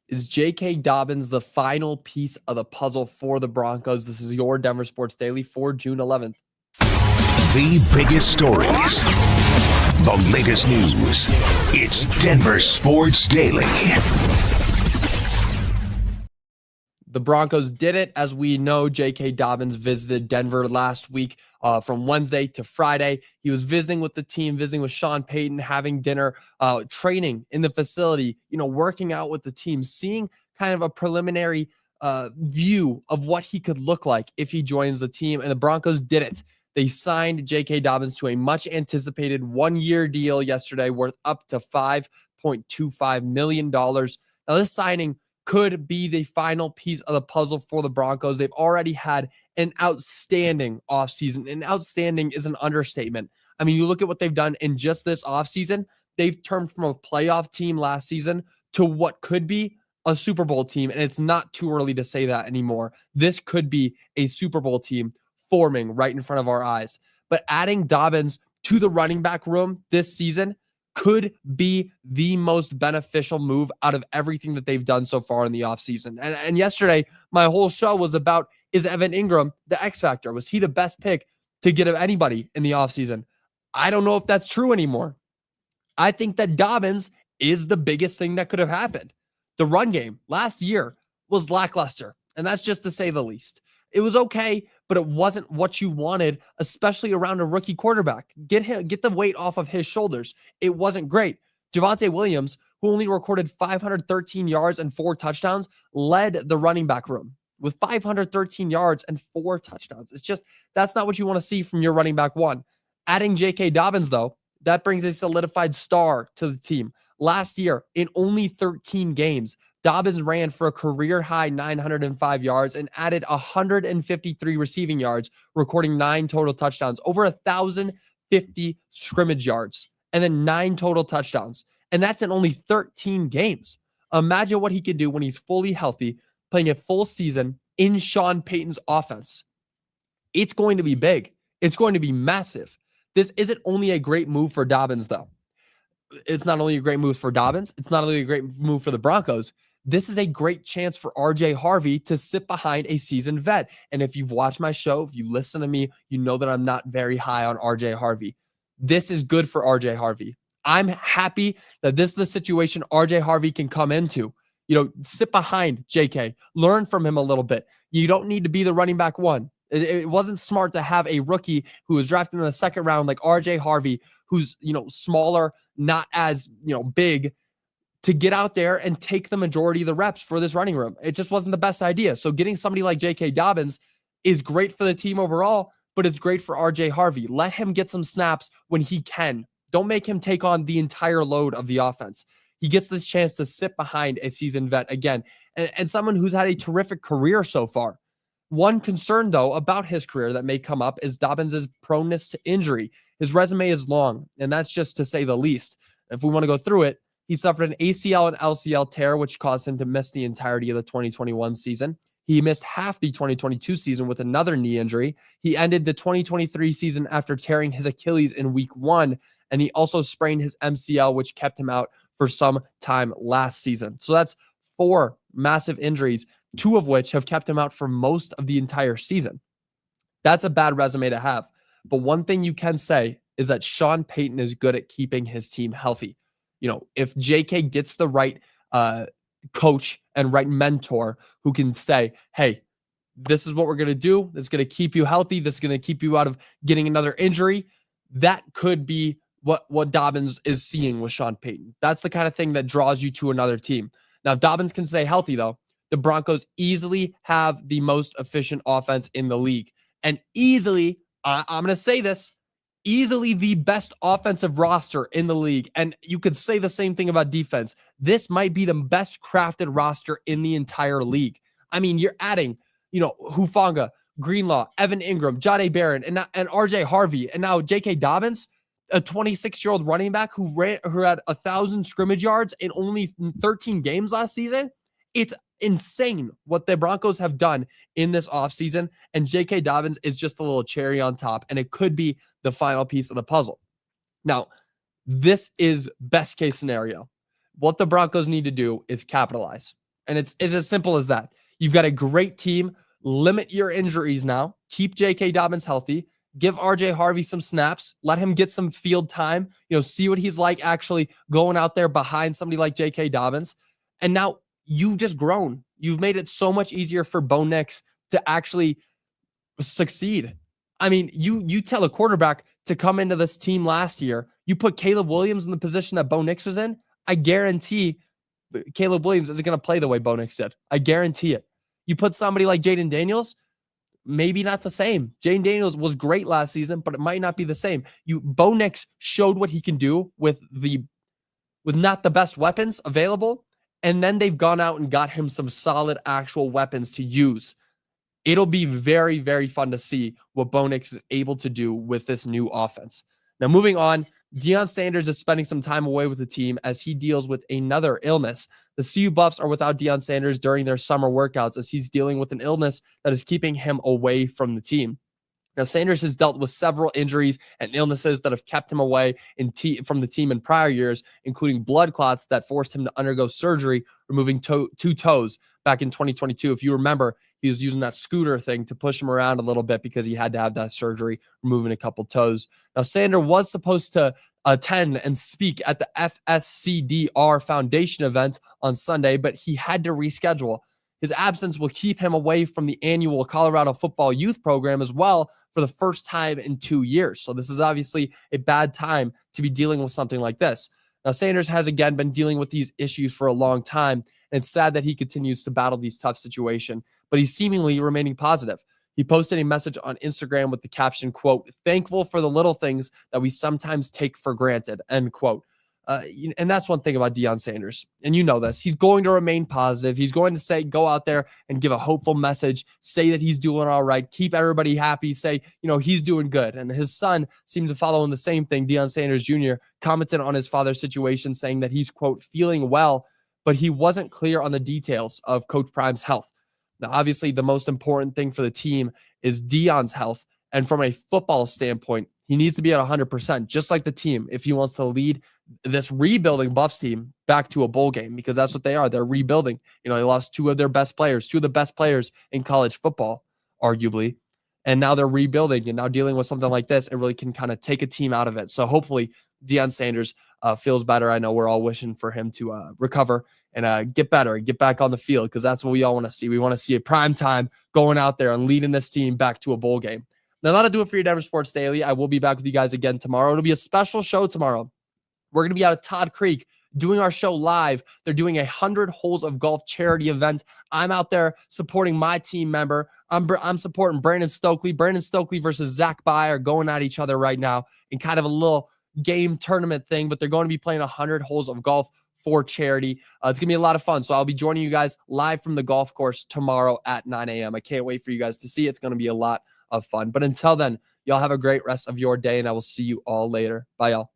Is J.K. Dobbins the final piece of the puzzle for the Broncos? This is your Denver Sports Daily for June 11th. The biggest stories, the latest news. It's Denver Sports Daily. The Broncos did it. As we know, J.K. Dobbins visited Denver last week from Wednesday to Friday. He was visiting with the team, visiting with Sean Payton, having dinner, training in the facility, working out with the team, seeing kind of a preliminary view of what he could look like if he joins the team. And the Broncos did it. They signed J.K. Dobbins to a much-anticipated one-year deal yesterday worth up to $5.25 million. Now, this signing could be the final piece of the puzzle for the Broncos. They've already had an outstanding offseason, and outstanding is an understatement. I mean, you look at what they've done in just this offseason. They've turned from a playoff team last season to what could be a Super Bowl team, and it's not too early to say that anymore. This could be a Super Bowl team forming right in front of our eyes. But adding Dobbins to the running back room this season could be the most beneficial move out of everything that they've done so far in the offseason. And yesterday, my whole show was about, is Evan Ingram the X factor? Was he the best pick to get of anybody in the offseason? I don't know if that's true anymore. I think that Dobbins is the biggest thing that could have happened. The run game last year was lackluster, and that's just to say the least. It was okay, but it wasn't what you wanted, especially around a rookie quarterback. Get the weight off of his shoulders. It wasn't great. Javonte Williams, who only recorded 513 yards and 4 touchdowns, led the running back room with 513 yards and 4 touchdowns. It's just, that's not what you want to see from your running back one. Adding J.K. Dobbins, though, that brings a solidified star to the team. Last year, in only 13 games, Dobbins ran for a career-high 905 yards and added 153 receiving yards, recording 9 total touchdowns, over 1,050 scrimmage yards, and then 9 total touchdowns. And that's in only 13 games. Imagine what he can do when he's fully healthy, playing a full season in Sean Payton's offense. It's going to be big. It's going to be massive. This isn't only a great move for Dobbins, though. It's not only a great move for Dobbins, it's not only a great move for the Broncos. This is a great chance for RJ Harvey to sit behind a seasoned vet. And if you've watched my show, if you listen to me, you know that I'm not very high on RJ Harvey. This is good for RJ Harvey. I'm happy that this is the situation RJ Harvey can come into. Sit behind JK, learn from him a little bit. You don't need to be the running back one. It wasn't smart to have a rookie who was drafted in the second round like RJ Harvey, who's, smaller, not as, big, to get out there and take the majority of the reps for this running room. It just wasn't the best idea. So getting somebody like J.K. Dobbins is great for the team overall, but it's great for RJ Harvey. Let him get some snaps when he can. Don't make him take on the entire load of the offense. He gets this chance to sit behind a seasoned vet again, and someone who's had a terrific career so far. One concern, though, about his career that may come up is Dobbins' proneness to injury. His resume is long, and that's just to say the least. If we want to go through it, he suffered an ACL and LCL tear, which caused him to miss the entirety of the 2021 season. He missed half the 2022 season with another knee injury. He ended the 2023 season after tearing his Achilles in week 1, and he also sprained his MCL, which kept him out for some time last season. So that's 4 massive injuries, 2 of which have kept him out for most of the entire season. That's a bad resume to have. But one thing you can say is that Sean Payton is good at keeping his team healthy. If JK gets the right coach and right mentor who can say, hey, this is what we're going to do. This is going to keep you healthy. This is going to keep you out of getting another injury. That could be what Dobbins is seeing with Sean Payton. That's the kind of thing that draws you to another team. Now, if Dobbins can stay healthy, though, the Broncos easily have the most efficient offense in the league. And easily, I'm going to say this, easily the best offensive roster in the league. And you could say the same thing about defense. This might be the best crafted roster in the entire league. I mean, you're adding, Hufanga, Greenlaw, Evan Ingram, Jahdae Barron, and RJ Harvey, and now J.K. Dobbins, a 26-year-old running back who had 1,000 scrimmage yards in only 13 games last season. It's insane what the Broncos have done in this offseason, and J.K. Dobbins is just a little cherry on top, and it could be the final piece of the puzzle. Now, this is best case scenario. What the Broncos need to do is capitalize. And it's as simple as that. You've got a great team. Limit your injuries now. Keep J.K. Dobbins healthy. Give RJ Harvey some snaps. Let him get some field time. See what he's like actually going out there behind somebody like J.K. Dobbins. And now you've just grown. You've made it so much easier for Bo Nix to actually succeed. I mean, you tell a quarterback to come into this team last year, you put Caleb Williams in the position that Bo Nix was in, I guarantee Caleb Williams isn't going to play the way Bo Nix did. I guarantee it. You put somebody like Jaden Daniels, maybe not the same. Jaden Daniels was great last season, but it might not be the same. Bo Nix showed what he can do with not the best weapons available, and then they've gone out and got him some solid actual weapons to use. It'll be very, very fun to see what Bo Nix is able to do with this new offense. Now, moving on, Deion Sanders is spending some time away with the team as he deals with another illness. The CU Buffs are without Deion Sanders during their summer workouts as he's dealing with an illness that is keeping him away from the team. Now, Sanders has dealt with several injuries and illnesses that have kept him away from the team in prior years, including blood clots that forced him to undergo surgery, removing two toes back in 2022. If you remember, he was using that scooter thing to push him around a little bit because he had to have that surgery, removing a couple toes. Now, Sanders was supposed to attend and speak at the FSCDR Foundation event on Sunday, but he had to reschedule. His absence will keep him away from the annual Colorado Football Youth Program as well for the first time in 2 years. So this is obviously a bad time to be dealing with something like this. Now, Sanders has again been dealing with these issues for a long time, and it's sad that he continues to battle these tough situations, but he's seemingly remaining positive. He posted a message on Instagram with the caption, quote, "Thankful for the little things that we sometimes take for granted," end quote. And that's one thing about Deion Sanders. And you know this. He's going to remain positive. He's going to go out there and give a hopeful message, say that he's doing all right, keep everybody happy, say, he's doing good. And his son seemed to follow in the same thing. Deion Sanders Jr. commented on his father's situation, saying that he's, quote, "feeling well," but he wasn't clear on the details of Coach Prime's health. Now, obviously, the most important thing for the team is Deion's health. And from a football standpoint, he needs to be at 100%, just like the team, if he wants to lead this rebuilding Buffs team back to a bowl game, because that's what they are. They're rebuilding. They lost two of the best players in college football, arguably. And now they're rebuilding and now dealing with something like this. It really can kind of take a team out of it. So hopefully Deion Sanders feels better. I know we're all wishing for him to recover and get better and get back on the field, because that's what we all want to see. We want to see a prime time going out there and leading this team back to a bowl game. Now, that'll do it for your Denver Sports Daily. I will be back with you guys again tomorrow. It'll be a special show tomorrow. We're going to be out of Todd Creek doing our show live. They're doing a 100 Holes of Golf charity event. I'm out there supporting my team member. I'm supporting Brandon Stokely. Brandon Stokely versus Zach Bye are going at each other right now in kind of a little game tournament thing, but they're going to be playing 100 Holes of Golf for charity. It's going to be a lot of fun. So I'll be joining you guys live from the golf course tomorrow at 9 a.m. I can't wait for you guys to see. It's going to be a lot of fun. But until then, y'all have a great rest of your day, and I will see you all later. Bye, y'all.